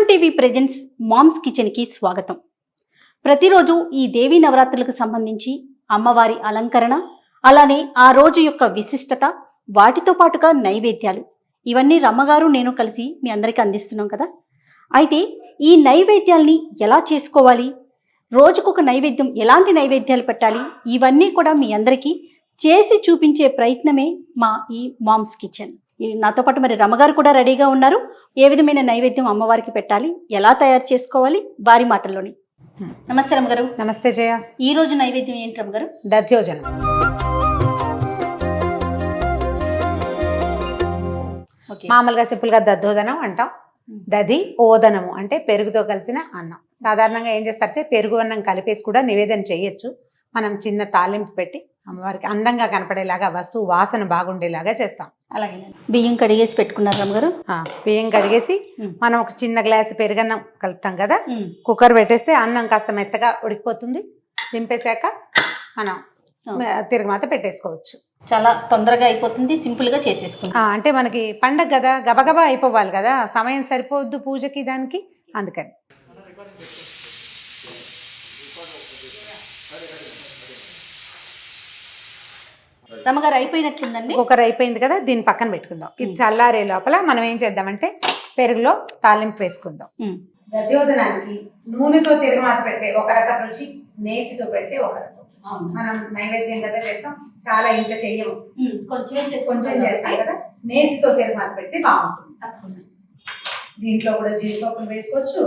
TV presents moms kitchen కి స్వాగతం. ప్రతిరోజు ఈ దేవీ నవరాత్రులకు సంబంధించి అమ్మవారి అలంకరణ, అలానే ఆ రోజు యొక్క విశిష్టత, వాటితో పాటుగా నైవేద్యాలు, ఇవన్నీ రమ్మగారు నేను కలిసి మీ అందరికీ అందిస్తున్నాం కదా. అయితే ఈ నైవేద్యాల్ని ఎలా చేసుకోవాలి, రోజుకొక నైవేద్యం, ఎలాంటి నైవేద్యాలు పెట్టాలి, ఇవన్నీ కూడా మీ అందరికీ చేసి చూపించే ప్రయత్నమే మా ఈ మామ్స్ కిచెన్. నాతో పాటు మరి రమ్మగారు కూడా రెడీగా ఉన్నారు. ఏ విధమైన నైవేద్యం అమ్మవారికి పెట్టాలి, ఎలా తయారు చేసుకోవాలి, వారి మాటల్లోని. నమస్తే రమ్మగారు. నమస్తే జయ. ఈ రోజు నైవేద్యం ఏంటి రమ్మగారు? దధ్యోజనం. మామూలుగా సింపుల్ గా దద్దోజనం అంటాం. దధి ఓదనము అంటే పెరుగుతో కలిసిన అన్నం. సాధారణంగా ఏం చేస్తారంటే పెరుగు అన్నం కలిపేసి కూడా నివేదన చేయొచ్చు. మనం చిన్న తాలింపు పెట్టి అమ్మవారికి అందంగా కనపడేలాగా, వస్తువు వాసన బాగుండేలాగా చేస్తాం. అలాగే బియ్యం కడిగేసి పెట్టుకున్నారు రమ్మగారు. బియ్యం కడిగేసి మనం ఒక చిన్న గ్లాసు పెరుగన్నం కలుపుతాం కదా, కుక్కర్ పెట్టేస్తే అన్నం కాస్త మెత్తగా ఉడికిపోతుంది. దింపేశాక మనం తిరగమాత పెట్టేసుకోవచ్చు. చాలా తొందరగా అయిపోతుంది, సింపుల్ గా చేసేసుకుంటాం. అంటే మనకి పండగ కదా, గబగబా అయిపోవాలి కదా, సమయం సరిపోవద్దు పూజకి దానికి, అందుకని. రమ్మగారు అయిపోయినట్లుందండి. కుక్కర్ అయిపోయింది కదా, దీన్ని పక్కన పెట్టుకుందాం. ఇది చల్లారే లోపల మనం ఏం చేద్దామంటే పెరుగులో తాలింపు వేసుకుందాం. దధ్యోదనానికి నూనెతో తిరగమాత పెడితే ఒక రకం రుచి, నేతితో పెడితే ఒక రకం. మనం నైవేద్యం కదా చేస్తాం, చాలా ఇంత చెయ్యము, కొంచెం చేస్తాం కదా. నేతితో తిరగమాత పెడితే బాగుంటుంది. దీంట్లో కూడా జీడిపప్పులు వేసుకోవచ్చు.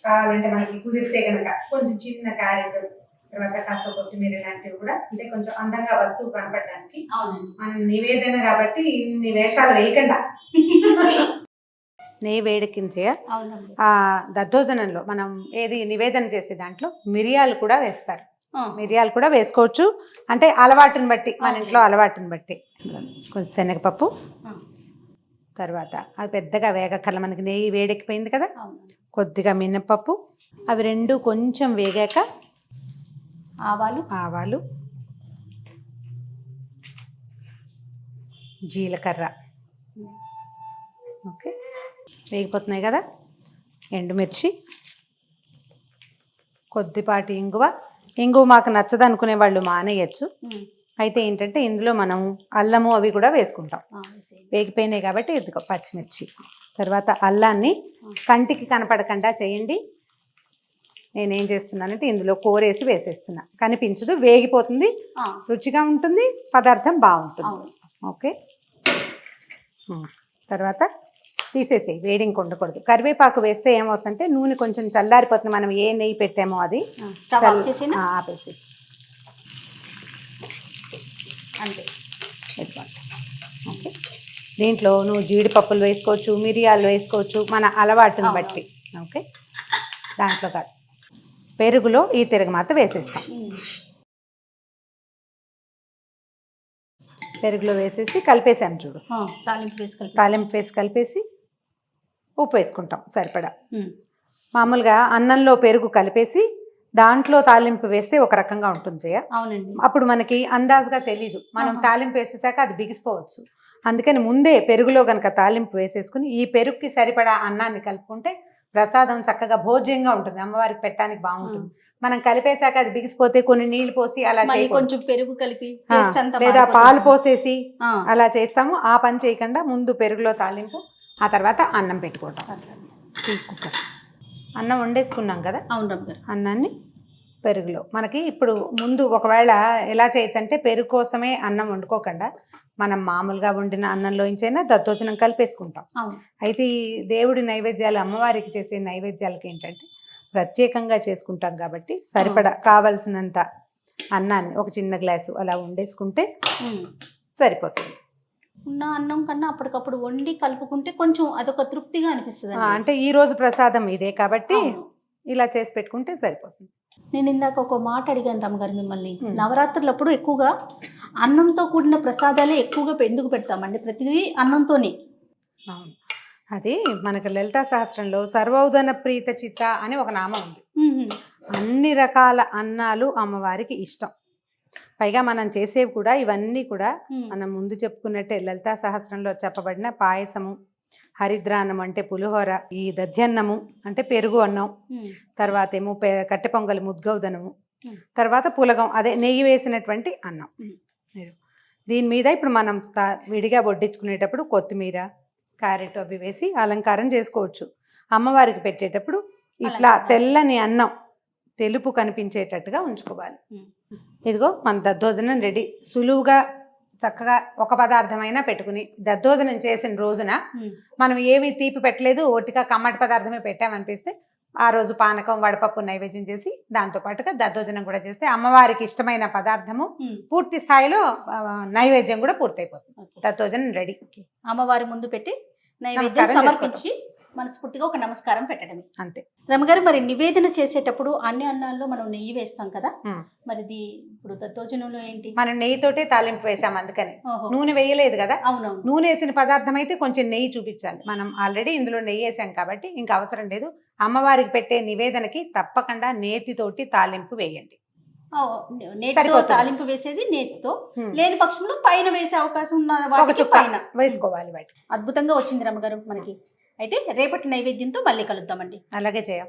కావాలంటే మనకి కుదిరితే కనుక కొంచెం చిన్న క్యారెట్, తర్వాత కాస్త కొత్తిమీర లాంటివి కూడా, అంటే కొంచెం అందంగా వస్తువు కనపడడానికి. మనం నివేదన కాబట్టి ఇన్ని వేషాలు వేయకుండా నెయ్యి వేడెక్కించే ఆ దద్దోజనంలో మనం ఏది నివేదన చేసే దాంట్లో మిరియాలు కూడా వేస్తారు. మిరియాలు కూడా వేసుకోవచ్చు, అంటే అలవాటుని బట్టి, మన ఇంట్లో అలవాటుని బట్టి. కొంచెం శనగపప్పు, తర్వాత అది పెద్దగా వేగక్కర్ల, మనకి నెయ్యి వేడెక్కిపోయింది కదా, కొద్దిగా మినపప్పు, అవి రెండు కొంచెం వేగాక ఆవాలు, జీలకర్ర, ఓకే వేగిపోతున్నాయి కదా, ఎండుమిర్చి, కొద్దిపాటి ఇంగువ మాకు నచ్చదు అనుకునే వాళ్ళు మానేయచ్చు. అయితే ఏంటంటే ఇందులో మనం అల్లము అవి కూడా వేసుకుంటాం. వేగిపోయినాయి కాబట్టి ఇదిగో పచ్చిమిర్చి, తర్వాత అల్లాన్ని కంటికి కనపడకుండా చేయండి. నేనేం చేస్తున్నానంటే ఇందులో కూరేసి వేసేస్తున్నా, కనిపించదు, వేగిపోతుంది, రుచిగా ఉంటుంది, పదార్థం బాగుంటుంది. ఓకే, తర్వాత తీసేసేయి, వేడి ఇంక ఉండకూడదు. కరివేపాకు వేస్తే ఏమవుతుందంటే నూనె కొంచెం చల్లారిపోతుంది, మనం ఏ నెయ్యి పెట్టామో అది ఆపేసి అంతే. ఓకే, దీంట్లో నువ్వు జీడిపప్పులు వేసుకోవచ్చు, మిరియాలు వేసుకోవచ్చు, మన అలవాటుని బట్టి. ఓకే, దాంట్లో కాదు, పెరుగులో ఈ తిరగమాత వేసేస్తాం. పెరుగులో వేసేసి కలిపేసాం చూడు, తాలింపు వేసి కలిపేసి ఉప్పు వేసుకుంటాం సరిపడా. మామూలుగా అన్నంలో పెరుగు కలిపేసి దాంట్లో తాలింపు వేస్తే ఒక రకంగా ఉంటుంది జయ. అవునండి, అప్పుడు మనకి అందాజుగా తెలీదు, మనం తాలింపు వేసేసాక అది బిగిసిపోవచ్చు. అందుకని ముందే పెరుగులో కనుక తాలింపు వేసేసుకుని ఈ పెరుగుకి సరిపడా అన్నాన్ని కలుపుకుంటే ప్రసాదం చక్కగా భోజ్యంగా ఉంటుంది, అమ్మవారికి పెట్టడానికి బాగుంటుంది. మనం కలిపేశాక అది బిగిసిపోతే కొన్ని నీళ్లు పోసి అలా కొంచెం పెరుగు కలిపి లేదా పాలు పోసేసి అలా చేస్తాము. ఆ పని చేయకుండా ముందు పెరుగులో తాలింపు, ఆ తర్వాత అన్నం పెట్టుకోవటం. అన్నం వండేసుకున్నాం కదా, అన్నాన్ని పెరుగులో మనకి ఇప్పుడు ముందు ఒకవేళ ఎలా చేయొచ్చు అంటే పెరుగు కోసమే అన్నం వండుకోకుండా మనం మామూలుగా వండిన అన్నంలోంచైనా దద్దోజనం కలిపేసుకుంటాం. అయితే ఈ దేవుడి నైవేద్యాలు, అమ్మవారికి చేసే నైవేద్యాలకి ఏంటంటే ప్రత్యేకంగా చేసుకుంటాం కాబట్టి సరిపడా కావలసినంత అన్నాన్ని ఒక చిన్న గ్లాసు అలా వండేసుకుంటే సరిపోతుంది. ఉన్న అన్నం కన్నా అప్పటికప్పుడు వండి కలుపుకుంటే కొంచెం అదొక తృప్తిగా అనిపిస్తుంది. అంటే ఈ రోజు ప్రసాదం ఇదే కాబట్టి ఇలా చేసి పెట్టుకుంటే సరిపోతుంది. నేను ఇందాక ఒక మాట అడిగాను రమ్మగారు మిమ్మల్ని, నవరాత్రులప్పుడు ఎక్కువగా అన్నంతో కూడిన ప్రసాదాలే ఎక్కువగా ఎందుకు పెడతామండి? ప్రతిదీ అన్నంతోనే. అవును, అది మనకు లలితా సహస్రంలో సర్వౌదన ప్రీత చిత్త అని ఒక నామం ఉంది. అన్ని రకాల అన్నాలు అమ్మవారికి ఇష్టం. పైగా మనం చేసేవి కూడా ఇవన్నీ కూడా మనం ముందు చెప్పుకున్నట్టే లలితా సహస్రంలో చెప్పబడిన పాయసము, హరిద్రాన్నం అంటే పులిహోర, ఈ దధ్యన్నము అంటే పెరుగు అన్నం, తర్వాత ఏమో కట్టె పొంగలి ముద్గౌదనము, తర్వాత పులగం అదే నెయ్యి వేసినటువంటి అన్నం. దీని మీద ఇప్పుడు మనం విడిగా వడ్డించుకునేటప్పుడు కొత్తిమీర, క్యారెట్ అవి వేసి అలంకారం చేసుకోవచ్చు. అమ్మవారికి పెట్టేటప్పుడు ఇట్లా తెల్లని అన్నం తెలుపు కనిపించేటట్టుగా ఉంచుకోవాలి. ఇదిగో మన దద్దోజనం రెడీ. సులువుగా చక్కగా ఒక పదార్థమైనా పెట్టుకుని దద్దోజనం చేసిన రోజున మనం ఏమీ తీపి పెట్టలేదు, ఒట్టిగా కమ్మటి పదార్థమే పెట్టామనిపిస్తే ఆ రోజు పానకం, వడపప్పు నైవేద్యం చేసి దాంతో పాటుగా దద్దోజనం కూడా చేస్తే అమ్మవారికి ఇష్టమైన పదార్థము పూర్తి స్థాయిలో నైవేద్యం కూడా పూర్తయిపోతుంది. దద్దోజనం రెడీ. అమ్మవారి ముందు పెట్టి నైవేద్యం సమర్పించి మనస్ఫూర్తిగా ఒక నమస్కారం పెట్టడమే అంతే. రమగారు, మరి నివేదన చేసేటప్పుడు అన్ని అన్నాల్లో మనం నెయ్యి వేస్తాం కదా, మరి ఇప్పుడు దద్దోజనంలో ఏంటి? మనం నెయ్యితోటే తాలింపు వేసాం, అందుకని నూనె వేయలేదు కదా. అవునవును. నూనె వేసిన పదార్థం అయితే కొంచెం నెయ్యి చూపించాలి. మనం ఆల్రెడీ ఇందులో నెయ్యి వేసాం కాబట్టి ఇంకా అవసరం లేదు. అమ్మవారికి పెట్టే నివేదనకి తప్పకుండా నేతితోటి తాలింపు వేయండి. నేతితో తాలింపు వేసేది నేతితో, లేని పక్షంలో పైన వేసే అవకాశం ఉన్న వాటికి పైన వేసుకోవాలి. వాటి అద్భుతంగా వచ్చింది రమ్మగారు మనకి. అయితే రేపటి నైవేద్యంతో మళ్ళీ కలుద్దామండి. అలాగే చేయం.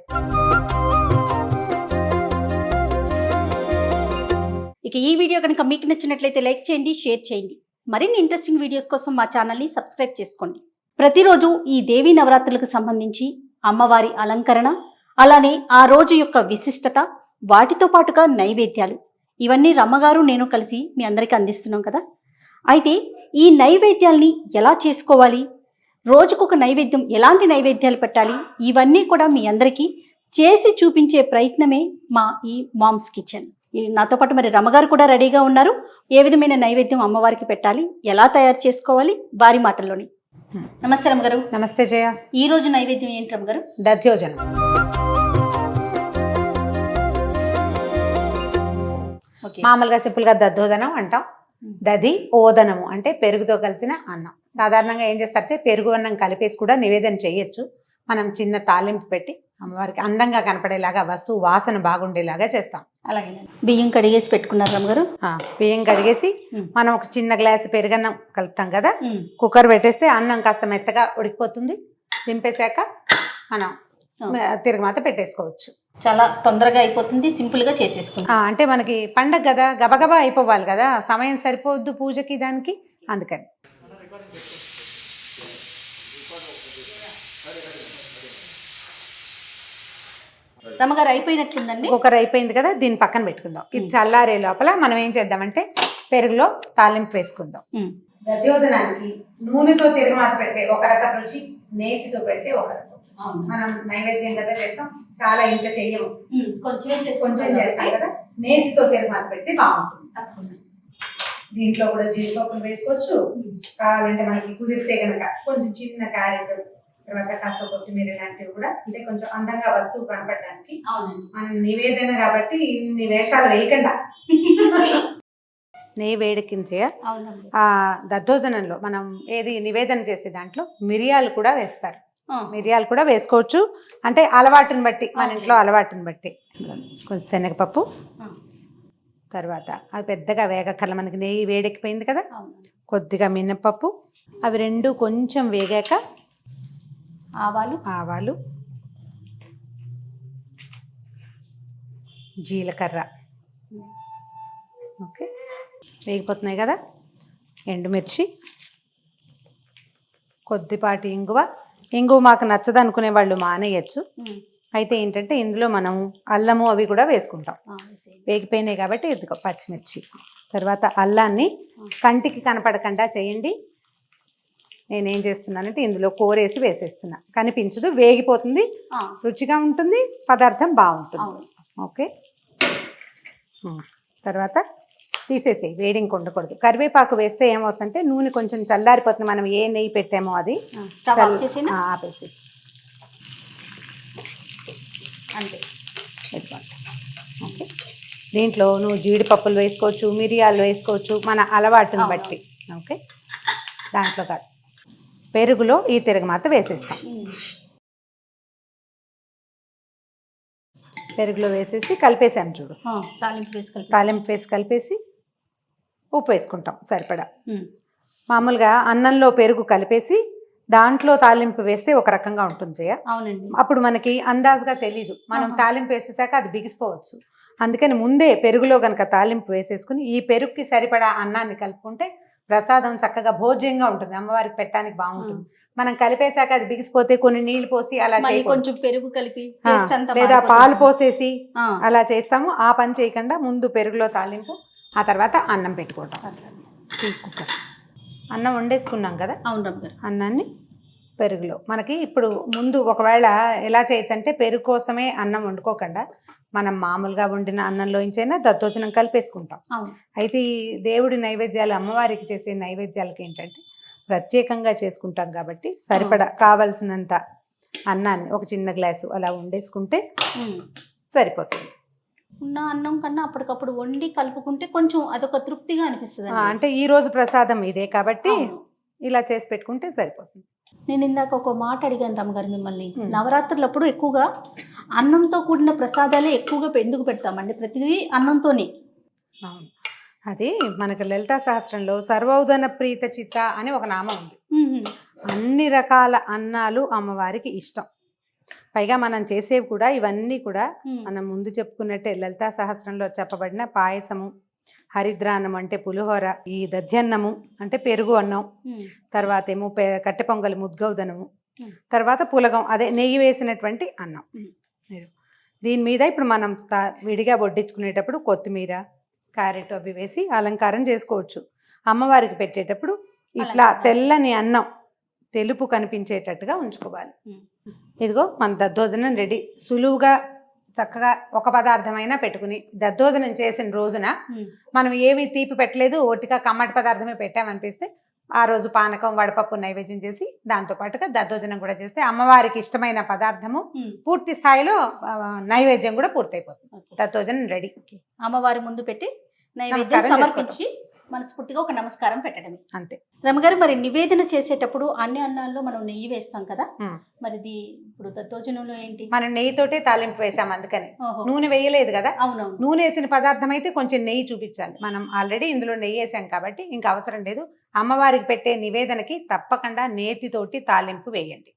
ఇక ఈ వీడియో కనుక మీకు నచ్చినట్లయితే లైక్ చేయండి, షేర్ చేయండి. మరిన్ని ఇంట్రెస్టింగ్ వీడియోస్ కోసం మా ఛానల్ని సబ్స్క్రైబ్ చేసుకోండి. ప్రతిరోజు ఈ దేవీ నవరాత్రులకు సంబంధించి అమ్మవారి అలంకరణ, అలానే ఆ రోజు యొక్క విశిష్టత, వాటితో పాటుగా నైవేద్యాలు, ఇవన్నీ రమ్మగారు నేను కలిసి మీ అందరికీ అందిస్తున్నాం కదా. అయితే ఈ నైవేద్యాల్ని ఎలా చేసుకోవాలి, రోజుకొక నైవేద్యం, ఎలాంటి నైవేద్యాలు పెట్టాలి, ఇవన్నీ కూడా మీ అందరికీ చేసి చూపించే ప్రయత్నమే మా ఈ మామ్స్ కిచెన్. నాతో పాటు మరి రమ్మగారు కూడా రెడీగా ఉన్నారు. ఏ విధమైన నైవేద్యం అమ్మవారికి పెట్టాలి, ఎలా తయారు చేసుకోవాలి, వారి మాటల్లోని. నమస్తే రమ్మగారు. నమస్తే జయ. ఈ రోజు నైవేద్యం ఏంటి రమ్మగారు? దధ్యోజనం. మామూలుగా సింపుల్ గా దద్దోదనం అంటాం. దది ఓదనము అంటే పెరుగుతో కలిసిన అన్నం. సాధారణంగా ఏం చేస్తారంటే పెరుగు అన్నం కలిపేసి కూడా నివేదన చేయొచ్చు. మనం చిన్న తాలింపు పెట్టి అమ్మవారికి అందంగా కనపడేలాగా, వస్తువు వాసన బాగుండేలాగా చేస్తాం. అలాగే బియ్యం కడిగేసి పెట్టుకున్నారు రమ్మగారు. బియ్యం కడిగేసి మనం ఒక చిన్న గ్లాసు పెరుగన్నం కలుపుతాం కదా, కుక్కర్ పెట్టేస్తే అన్నం కాస్త మెత్తగా ఉడికిపోతుంది. దింపేశాక మనం తిరగమాత పెట్టేసుకోవచ్చు. చాలా తొందరగా అయిపోతుంది, సింపుల్ గా చేసేసుకుంటాం. అంటే మనకి పండగ కదా, గబగబా అయిపోవాలి కదా, సమయం సరిపోద్దు పూజకి దానికి, అందుకని. రమ్మగారు అయిపోయినట్లుందండి. ఒకరు అయిపోయింది కదా, దీన్ని పక్కన పెట్టుకుందాం. ఇది చల్లారే లోపల మనం ఏం చేద్దామంటే పెరుగులో తాలింపు వేసుకుందాం. దధ్యోదనానికి నూనెతో తిరగమాత పెడితే ఒక రకం రుచి, నేతితో పెడితే ఒక రకం. మనం నైవేద్యం కదా చేస్తాం, చాలా ఇంత చెయ్యము, కొంచెం చేస్తాం కదా. నేతితో తిరగమాత పెడితే బాగుంటుంది. దీంట్లో కూడా జీడిపప్పులు వేసుకోవచ్చు. కావాలంటే మనకి కుదిరితే కనుక కొంచెం చిన్న క్యారెట్, తర్వాత కాస్త కొత్తిమీర లాంటివి కూడా, అంటే కొంచెం అందంగా వస్తువు కనపడడానికి. మనం నివేదన కాబట్టి ఇన్ని వేషాలు వేయకుండా నెయ్యి వేడెక్కించే ఆ దద్దోజనంలో మనం ఏది నివేదన చేసే దాంట్లో మిరియాలు కూడా వేస్తారు. మిరియాలు కూడా వేసుకోవచ్చు, అంటే అలవాటుని బట్టి, మన ఇంట్లో అలవాటుని బట్టి. కొంచెం శనగపప్పు, తర్వాత అది పెద్దగా వేగక్కర్ల, మనకి నెయ్యి వేడెక్కిపోయింది కదా, కొద్దిగా మినపప్పు, అవి రెండు కొంచెం వేగాక ఆవాలు, జీలకర్ర, ఓకే వేగిపోతున్నాయి కదా, ఎండుమిర్చి, కొద్దిపాటి ఇంగువ మాకు నచ్చదు అనుకునే వాళ్ళు మానేయచ్చు. అయితే ఏంటంటే ఇందులో మనం అల్లము అవి కూడా వేసుకుంటాం. వేగిపోయినాయి కాబట్టి ఇదిగో పచ్చిమిర్చి, తర్వాత అల్లాన్ని కంటికి కనపడకుండా చేయండి. నేనేం చేస్తున్నానంటే ఇందులో కూరేసి వేసేస్తున్నా, కనిపించదు, వేగిపోతుంది, రుచిగా ఉంటుంది, పదార్థం బాగుంటుంది. ఓకే, తర్వాత తీసేసేయి, వేడింగ్ ఉండకూడదు. కరివేపాకు వేస్తే ఏమవుతుందంటే నూనె కొంచెం చల్లారిపోతుంది, మనం ఏ నెయ్యి పెట్టామో అది ఆపేసి అంతే. ఓకే, దీంట్లో నువ్వు జీడిపప్పులు వేసుకోవచ్చు, మిరియాలు వేసుకోవచ్చు, మన అలవాటుని బట్టి. ఓకే, దాంట్లో కాదు, పెరుగులో ఈ తిరగమాత వేసేస్తాం. పెరుగులో వేసేసి కలిపేసాను చూడు, తాలింపు వేసి కలిపేసి ఉప్పు వేసుకుంటాం సరిపడా. మామూలుగా అన్నంలో పెరుగు కలిపేసి దాంట్లో తాలింపు వేస్తే ఒక రకంగా ఉంటుంది జయ. అవునండి. అప్పుడు మనకి అందాజుగా తెలీదు, మనం తాలింపు వేసేసాక అది బిగిసిపోవచ్చు. అందుకని ముందే పెరుగులో కనుక తాలింపు వేసేసుకుని ఈ పెరుగుకి సరిపడా అన్నాన్ని కలుపుకుంటే ప్రసాదం చక్కగా భోజ్యంగా ఉంటుంది, అమ్మవారికి పెట్టడానికి బాగుంటుంది. మనం కలిపేశాక అది బిగిసిపోతే కొన్ని నీళ్లు పోసి అలా కొంచెం పెరుగు కలిపి టేస్ట్ అంతా లేదా పాలు పోసేసి ఆ. అలా చేస్తాము. ఆ పని చేయకుండా ముందు పెరుగులో తాలింపు, ఆ తర్వాత అన్నం పెట్టుకోవటం. కుక్కర్ అన్నం వండేసుకున్నాం కదా, అవును రమ్మగారు. అన్నాన్ని పెరుగులో మనకి ఇప్పుడు ముందు ఒకవేళ ఎలా చేయొచ్చు అంటే పెరుగు కోసమే అన్నం వండుకోకుండా మనం మామూలుగా వండిన అన్నంలోంచైనా దద్దోజనం కలిపేసుకుంటాం. అవును. అయితే ఈ దేవుడి నైవేద్యాలు, అమ్మవారికి చేసే నైవేద్యాలకి ఏంటంటే ప్రత్యేకంగా చేసుకుంటాం కాబట్టి సరిపడా కావలసినంత అన్నాన్ని ఒక చిన్న గ్లాసు అలా వండేసుకుంటే సరిపోతుంది. ఉన్న అన్నం కన్నా అప్పటికప్పుడు వండి కలుపుకుంటే కొంచెం అదొక తృప్తిగా అనిపిస్తుంది. అంటే ఈ రోజు ప్రసాదం ఇదే కాబట్టి ఇలా చేసి పెట్టుకుంటే సరిపోతుంది. నేను ఇందాక ఒక మాట అడిగాను రమ్మగారు మిమ్మల్ని, నవరాత్రులప్పుడు ఎక్కువగా అన్నంతో కూడిన ప్రసాదాలే ఎక్కువగా ఎందుకు పెడతామండి? ప్రతిదీ అన్నంతోనే. అవును, అది మనకు లలితా సహస్రంలో సర్వౌదన ప్రీత చిత్త అని ఒక నామం ఉంది. అన్ని రకాల అన్నాలు అమ్మవారికి ఇష్టం. పైగా మనం చేసేవి కూడా ఇవన్నీ కూడా మనం ముందు చెప్పుకున్నట్టే లలితా సహస్రంలో చెప్పబడిన పాయసము, హరిద్రాన్నం అంటే పులిహోర, ఈ దధ్యన్నము అంటే పెరుగు అన్నం, తర్వాత ఏమో కట్టె పొంగలి ముద్గౌదనము, తర్వాత పులగం అదే నెయ్యి వేసినటువంటి అన్నం. దీని మీద ఇప్పుడు మనం విడిగా వడ్డించుకునేటప్పుడు కొత్తిమీర, క్యారెట్ అవి వేసి అలంకారం చేసుకోవచ్చు. అమ్మవారికి పెట్టేటప్పుడు ఇట్లా తెల్లని అన్నం తెలుపు కనిపించేటట్టుగా ఉంచుకోవాలి. ఇదిగో మన దద్దోజనం రెడీ. సులువుగా చక్కగా ఒక పదార్థమైనా పెట్టుకుని దద్దోజనం చేసిన రోజున మనం ఏమి తీపి పెట్టలేదు, ఒట్టిగా కమ్మటి పదార్థమే పెట్టామనిపిస్తే ఆ రోజు పానకం, వడపప్పు నైవేద్యం చేసి దాంతో పాటుగా దద్దోజనం కూడా చేస్తే అమ్మవారికి ఇష్టమైన పదార్థము పూర్తి స్థాయిలో నైవేద్యం కూడా పూర్తయిపోతుంది. దద్దోజనం రెడీ. అమ్మవారి ముందు పెట్టి నైవేద్యం సమర్పించి మనస్ఫూర్తిగా ఒక నమస్కారం పెట్టడమే అంతే. రమ్మగారు, మరి నివేదన చేసేటప్పుడు అన్ని అన్నాల్లో మనం నెయ్యి వేస్తాం కదా, మరి ఇప్పుడు దద్దోజనంలో ఏంటి? మనం నెయ్యితోటే తాలింపు వేసాం, అందుకని నూనె వేయలేదు కదా. అవునవును. నూనె వేసిన పదార్థం అయితే కొంచెం నెయ్యి చూపించాలి. మనం ఆల్రెడీ ఇందులో నెయ్యి వేసాం కాబట్టి ఇంకా అవసరం లేదు. అమ్మవారికి పెట్టే నివేదనకి తప్పకుండా నేతితోటి తాలింపు వేయండి.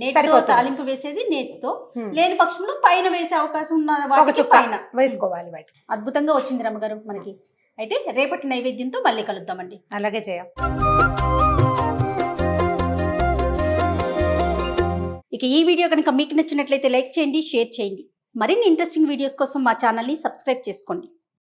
నేతితో తాలింపు వేసేది నేతితో, లేని పక్షంలో పైన వేసే అవకాశం ఉన్న వాటికి పైన వేసుకోవాలి. వాటి అద్భుతంగా వచ్చింది రమ్మగారు మనకి. అయితే రేపటి నైవేద్యంతో మళ్ళీ కలుద్దామండి. అలాగే చేయం. ఇక ఈ వీడియో కనుక మీకు నచ్చినట్లయితే లైక్ చేయండి, షేర్ చేయండి. మరిన్ని ఇంట్రెస్టింగ్ వీడియోస్ కోసం మా ఛానల్ని సబ్స్క్రైబ్ చేసుకోండి.